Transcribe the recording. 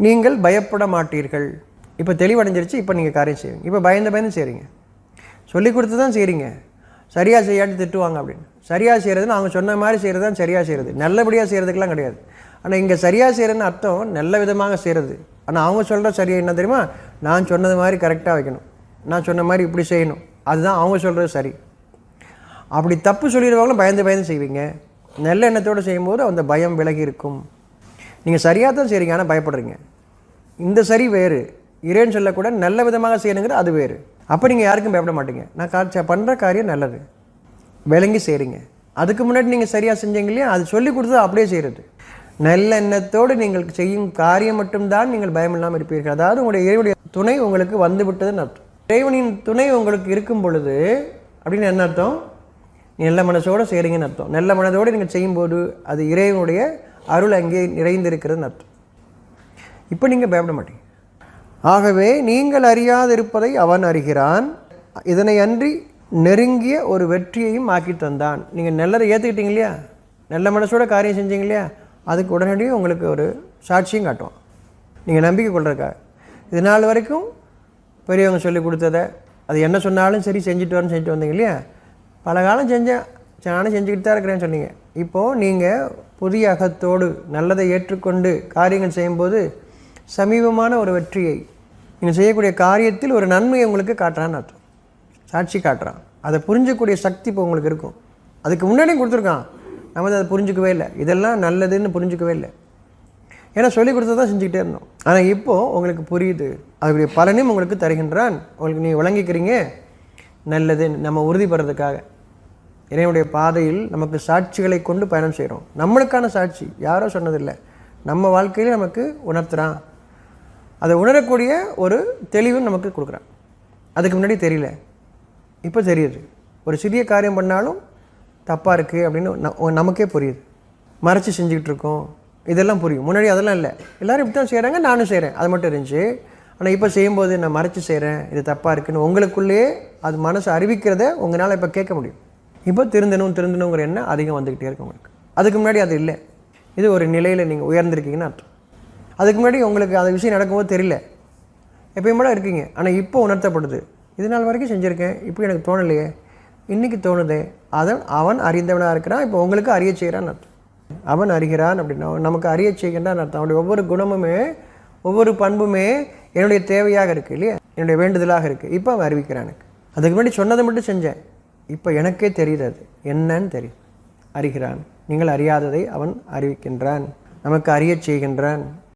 நீங்கள் பயப்பட மாட்டீர்கள். இப்போ தெளிவடைஞ்சிருச்சு. இப்போ நீங்கள் காரியம் செய்வீங்க. இப்போ பயந்து செய்கிறீங்க. சொல்லி கொடுத்து தான் செய்கிறீங்க. சரியாக செய்யாட்டி திட்டுவாங்க அப்படின்னு. சரியாக செய்கிறதுன்னு அவங்க சொன்ன மாதிரி செய்கிறது தான் சரியாக செய்கிறது. நல்லபடியாக செய்கிறதுக்கெலாம் கிடையாது. ஆனால் இங்கே சரியாக செய்கிறதுன்னு அர்த்தம் நல்ல விதமாக செய்கிறது. ஆனால் அவங்க சொல்கிற சரியாக என்ன தெரியுமா, நான் சொன்னது மாதிரி கரெக்டாக வைக்கணும், நான் சொன்ன மாதிரி இப்படி செய்யணும், அதுதான் அவங்க சொல்கிறது சரி. அப்படி தப்பு சொல்லிடுவாங்களும் பயந்து செய்வீங்க. நல்ல எண்ணத்தோடு செய்யும்போது அந்த பயம் விலகி இருக்கும். நீங்கள் சரியாக தான் செய்கிறீங்க, ஆனால் பயப்படுறீங்க. இந்த சரி வேறு, இறைன்னு சொல்லக்கூட நல்ல விதமாக செய்யணுங்கிற அது வேறு. அப்போ நீங்கள் யாருக்கும் பயப்பட மாட்டீங்க. நான் பண்ணுற காரியம் நல்லது, விளங்கி செய்கிறீங்க. அதுக்கு முன்னாடி நீங்கள் சரியாக செஞ்சீங்க இல்லையா, அது சொல்லி கொடுத்தது அப்படியே செய்கிறது. நல்ல எண்ணத்தோடு நீங்கள் செய்யும் காரியம் மட்டும்தான் நீங்கள் பயம் இல்லாமல் இருப்பீர்கள். அதாவது உங்களுடைய இறைவனுடைய துணை உங்களுக்கு வந்து விட்டதுன்னு அர்த்தம். இறைவனின் துணை உங்களுக்கு இருக்கும் பொழுது அப்படின்னு என்ன அர்த்தம், நல்ல மனசோடு செய்கிறீங்கன்னு அர்த்தம். நல்ல மனதோடு நீங்கள் செய்யும்போது அது இறைவனுடைய அருள் அங்கே நிறைந்திருக்கிறதுன்னு அர்த்தம். இப்போ நீங்கள் பயப்பட மாட்டீங்க. ஆகவே நீங்கள் அறியாதிருப்பதை அவன் அறிகிறான், இதனை அன்றி நெருங்கிய ஒரு வெற்றியையும் ஆக்கி தந்தான். நீங்கள் நல்லதை ஏற்றுக்கிட்டீங்க இல்லையா, நல்ல மனசோட காரியம் செஞ்சீங்க இல்லையா, அதுக்கு உடனடியே உங்களுக்கு ஒரு சாட்சியும் காட்டுவான். நீங்கள் நம்பிக்கை கொள்றதுக்காக இது நாள் வரைக்கும் பெரியவங்க சொல்லி கொடுத்ததை அது என்ன சொன்னாலும் சரி செஞ்சுட்டு வந்தீங்க இல்லையா, பல காலம் செஞ்சேன், நானும் செஞ்சுக்கிட்டு தான் இருக்கிறேன்னு சொன்னீங்க. இப்போது நீங்கள் புதிய அகத்தோடு நல்லதை ஏற்றுக்கொண்டு காரியங்கள் செய்யும்போது சமீபமான ஒரு வெற்றியை நீங்கள் செய்யக்கூடிய காரியத்தில் ஒரு நன்மையை உங்களுக்கு காட்டுறான்னு அர்த்தம். சாட்சி காட்டுறான். அதை புரிஞ்சக்கூடிய சக்தி இப்போ உங்களுக்கு இருக்கும். அதுக்கு முன்னாடியும் கொடுத்துருக்கான், நம்ம அதை புரிஞ்சிக்கவே இல்லை, இதெல்லாம் நல்லதுன்னு புரிஞ்சிக்கவே இல்லை. ஏன்னா சொல்லி கொடுத்து தான் செஞ்சுக்கிட்டே இருந்தோம். ஆனால் இப்போது உங்களுக்கு புரியுது, அதனுடைய பலனையும் உங்களுக்கு தருகின்றான். உங்களுக்கு நீங்கள் விளங்கிக்கிறீங்க நல்லதுன்னு. நம்ம உறுதிப்படுறதுக்காக இறைவனுடைய பாதையில் நமக்கு சாட்சிகளை கொண்டு பயணம் செய்கிறோம். நம்மளுக்கான சாட்சி யாரோ சொன்னதில்லை, நம்ம வாழ்க்கையில் நமக்கு உணர்த்துறான். அதை உணரக்கூடிய ஒரு தெளிவும் நமக்கு கொடுக்குறான். அதுக்கு முன்னாடி தெரியல, இப்போ தெரியுது. ஒரு சிறிய காரியம் பண்ணாலும் தப்பாக இருக்குது அப்படின்னு நமக்கே புரியுது. மறைச்சி செஞ்சுக்கிட்டு இருக்கோம், இதெல்லாம் புரியும். முன்னாடி அதெல்லாம் இல்லை, எல்லோரும் இப்படி தான் செய்கிறாங்க, நானும் செய்கிறேன், அது மட்டும் இருந்துச்சு. ஆனால் இப்போ செய்யும்போது நான் மறைச்சி செய்கிறேன், இது தப்பாக இருக்குன்னு உங்களுக்குள்ளேயே அது மனசு அறிவிக்கிறத உங்களால் இப்போ கேட்க முடியும். இப்போ திருந்தணுங்கிற எண்ணம் அதிகம் வந்துக்கிட்டே இருக்கு உங்களுக்கு. அதுக்கு முன்னாடி அது இல்லை. இது ஒரு நிலையில் நீங்கள் உயர்ந்திருக்கீங்கன்னு அர்த்தம். அதுக்கு முன்னாடி உங்களுக்கு அந்த விஷயம் நடக்கும்போது தெரியல, எப்பயும் கூட இருக்கீங்க. ஆனால் இப்போ உணர்த்தப்படுது, இது நாள் வரைக்கும் செஞ்சுருக்கேன், இப்போ எனக்கு தோணலையே, இன்றைக்கி தோணுதே. அவன் அறிந்தவனாக இருக்கிறான். இப்போ உங்களுக்கு அறிய செய்கிறான்னு அர்த்தம். அவன் அறிகிறான் அப்படின்னா நமக்கு அறிய செய்கின்றான் அர்த்தம். அவனுடைய ஒவ்வொரு குணமுமே ஒவ்வொரு பண்புமே என்னுடைய தேவையாக இருக்குது இல்லையா, என்னுடைய வேண்டுதலாக இருக்குது. இப்போ அவன் அறிவிக்கிறான். அதுக்கு முன்னாடி சொன்னதை மட்டும் செஞ்சேன், இப்போ எனக்கே தெரியுது அது என்னன்னு தெரியும். அறிகிறான். நீங்கள் அறியாததை அவன் அறிவிக்கின்றான், நமக்கு அறிய செய்கின்றான்.